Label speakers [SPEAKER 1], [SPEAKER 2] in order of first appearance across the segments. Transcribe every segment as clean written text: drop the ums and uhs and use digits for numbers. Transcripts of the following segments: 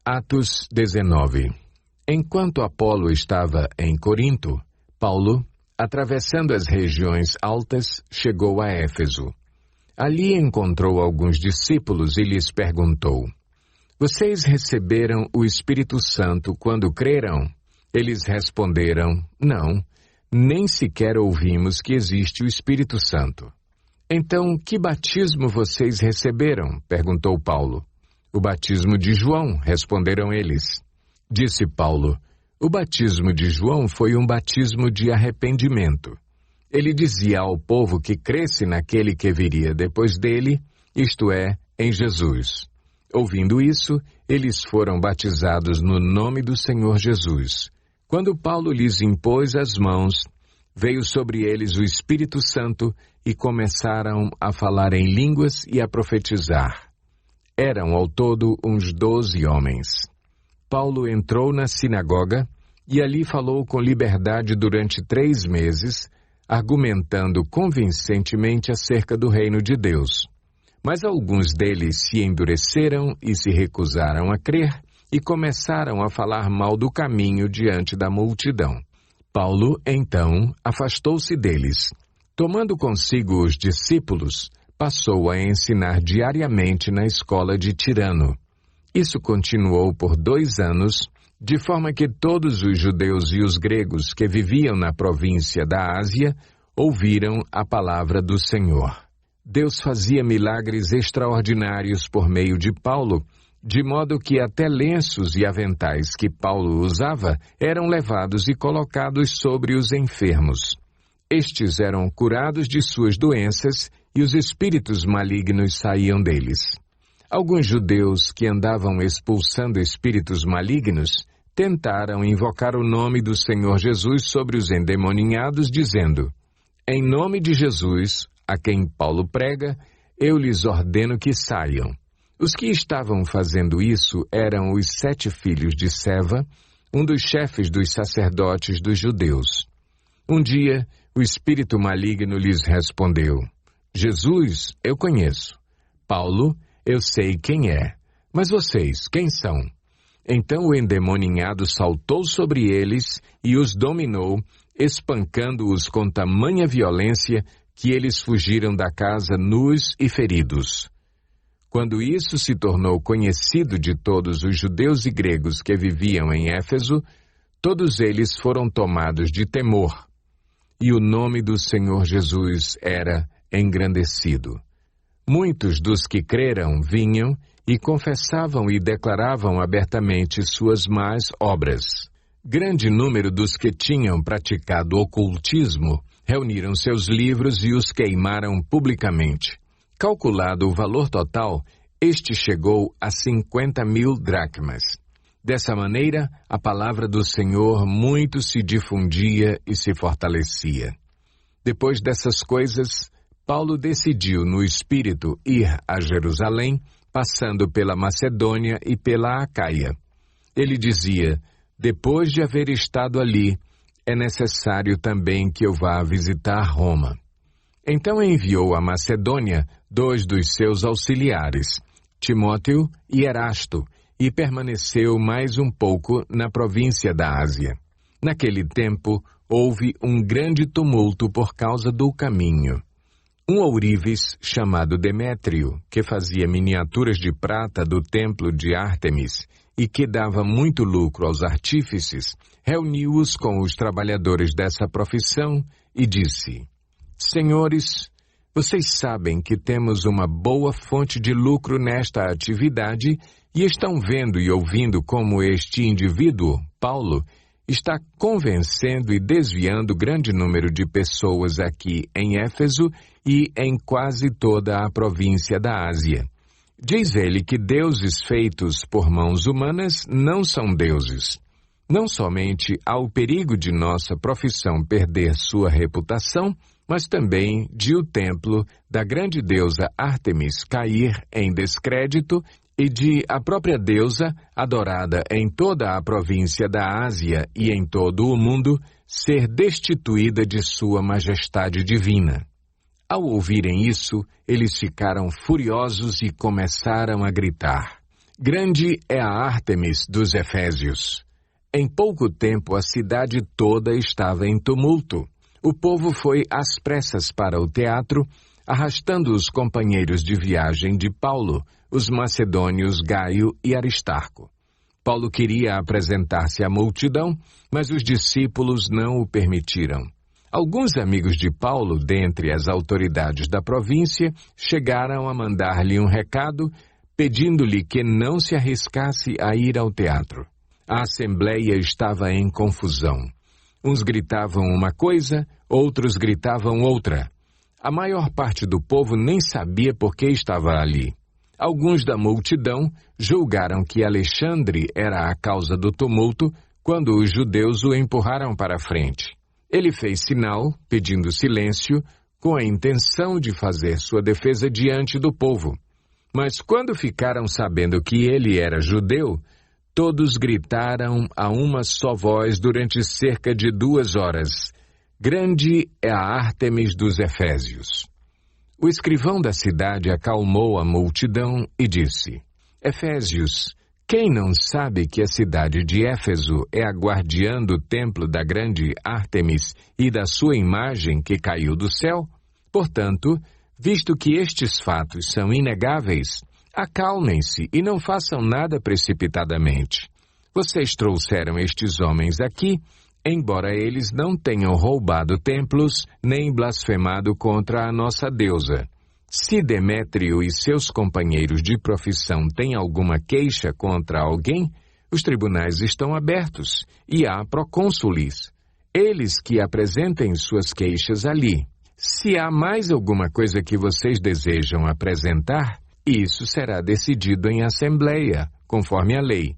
[SPEAKER 1] Atos 19. Enquanto Apolo estava em Corinto, Paulo, atravessando as regiões altas, chegou a Éfeso. Ali encontrou alguns discípulos e lhes perguntou: Vocês receberam o Espírito Santo quando creram? Eles responderam: Não, nem sequer ouvimos que existe o Espírito Santo. Então, que batismo vocês receberam? Perguntou Paulo. O batismo de João, responderam eles. Disse Paulo: O batismo de João foi um batismo de arrependimento. Ele dizia ao povo que cresce naquele que viria depois dele, isto é, em Jesus. Ouvindo isso, eles foram batizados no nome do Senhor Jesus. Quando Paulo lhes impôs as mãos, veio sobre eles o Espírito Santo e começaram a falar em línguas e a profetizar. Eram ao todo uns 12 homens. Paulo entrou na sinagoga e ali falou com liberdade durante 3 meses, argumentando convincentemente acerca do reino de Deus. Mas alguns deles se endureceram e se recusaram a crer e começaram a falar mal do caminho diante da multidão. Paulo, então, afastou-se deles. Tomando consigo os discípulos, passou a ensinar diariamente na escola de Tirano. Isso continuou por 2 anos, de forma que todos os judeus e os gregos que viviam na província da Ásia ouviram a palavra do Senhor. Deus fazia milagres extraordinários por meio de Paulo, de modo que até lenços e aventais que Paulo usava eram levados e colocados sobre os enfermos. Estes eram curados de suas doenças e os espíritos malignos saíam deles. Alguns judeus que andavam expulsando espíritos malignos tentaram invocar o nome do Senhor Jesus sobre os endemoniados, dizendo: Em nome de Jesus, a quem Paulo prega, eu lhes ordeno que saiam. Os que estavam fazendo isso eram os 7 filhos de Seva, um dos chefes dos sacerdotes dos judeus. Um dia, o espírito maligno lhes respondeu: Jesus, eu conheço. Paulo, eu sei quem é. Mas vocês, quem são? Então o endemoniado saltou sobre eles e os dominou, espancando-os com tamanha violência que eles fugiram da casa nus e feridos. Quando isso se tornou conhecido de todos os judeus e gregos que viviam em Éfeso, todos eles foram tomados de temor. E o nome do Senhor Jesus era engrandecido. Muitos dos que creram vinham e confessavam e declaravam abertamente suas más obras. Grande número dos que tinham praticado ocultismo reuniram seus livros e os queimaram publicamente. Calculado o valor total, este chegou a 50.000 dracmas. Dessa maneira, a palavra do Senhor muito se difundia e se fortalecia. Depois dessas coisas, Paulo decidiu no Espírito ir a Jerusalém, passando pela Macedônia e pela Acaia. Ele dizia: depois de haver estado ali, é necessário também que eu vá visitar Roma. Então enviou à Macedônia 2 dos seus auxiliares, Timóteo e Erasto, e permaneceu mais um pouco na província da Ásia. Naquele tempo, houve um grande tumulto por causa do caminho. Um ourives chamado Demétrio, que fazia miniaturas de prata do templo de Ártemis e que dava muito lucro aos artífices, reuniu-os com os trabalhadores dessa profissão e disse: Senhores, vocês sabem que temos uma boa fonte de lucro nesta atividade e estão vendo e ouvindo como este indivíduo, Paulo, está convencendo e desviando grande número de pessoas aqui em Éfeso e em quase toda a província da Ásia. Diz ele que deuses feitos por mãos humanas não são deuses. Não somente há o perigo de nossa profissão perder sua reputação, mas também de o templo da grande deusa Ártemis cair em descrédito e de a própria deusa, adorada em toda a província da Ásia e em todo o mundo, ser destituída de sua majestade divina. Ao ouvirem isso, eles ficaram furiosos e começaram a gritar: Grande é a Ártemis dos Efésios. Em pouco tempo a cidade toda estava em tumulto. O povo foi às pressas para o teatro, arrastando os companheiros de viagem de Paulo, os macedônios Gaio e Aristarco. Paulo queria apresentar-se à multidão, mas os discípulos não o permitiram. Alguns amigos de Paulo, dentre as autoridades da província, chegaram a mandar-lhe um recado, pedindo-lhe que não se arriscasse a ir ao teatro. A assembleia estava em confusão. Uns gritavam uma coisa, outros gritavam outra. A maior parte do povo nem sabia por que estava ali. Alguns da multidão julgaram que Alexandre era a causa do tumulto quando os judeus o empurraram para a frente. Ele fez sinal, pedindo silêncio, com a intenção de fazer sua defesa diante do povo. Mas quando ficaram sabendo que ele era judeu, todos gritaram a uma só voz durante cerca de 2 horas: Grande é a Ártemis dos Efésios. O escrivão da cidade acalmou a multidão e disse: Efésios, quem não sabe que a cidade de Éfeso é a guardiã do templo da grande Ártemis e da sua imagem que caiu do céu? Portanto, visto que estes fatos são inegáveis, acalmem-se e não façam nada precipitadamente. Vocês trouxeram estes homens aqui, embora eles não tenham roubado templos nem blasfemado contra a nossa deusa. Se Demétrio e seus companheiros de profissão têm alguma queixa contra alguém, os tribunais estão abertos e há procônsules. Eles que apresentem suas queixas ali. Se há mais alguma coisa que vocês desejam apresentar, isso será decidido em assembleia, conforme a lei.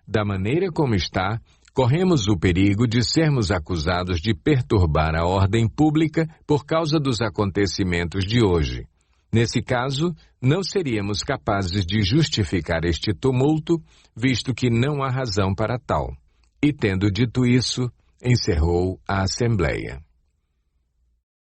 [SPEAKER 1] Da maneira como está, corremos o perigo de sermos acusados de perturbar a ordem pública por causa dos acontecimentos de hoje. Nesse caso, não seríamos capazes de justificar este tumulto, visto que não há razão para tal. E tendo dito isso, encerrou a assembleia.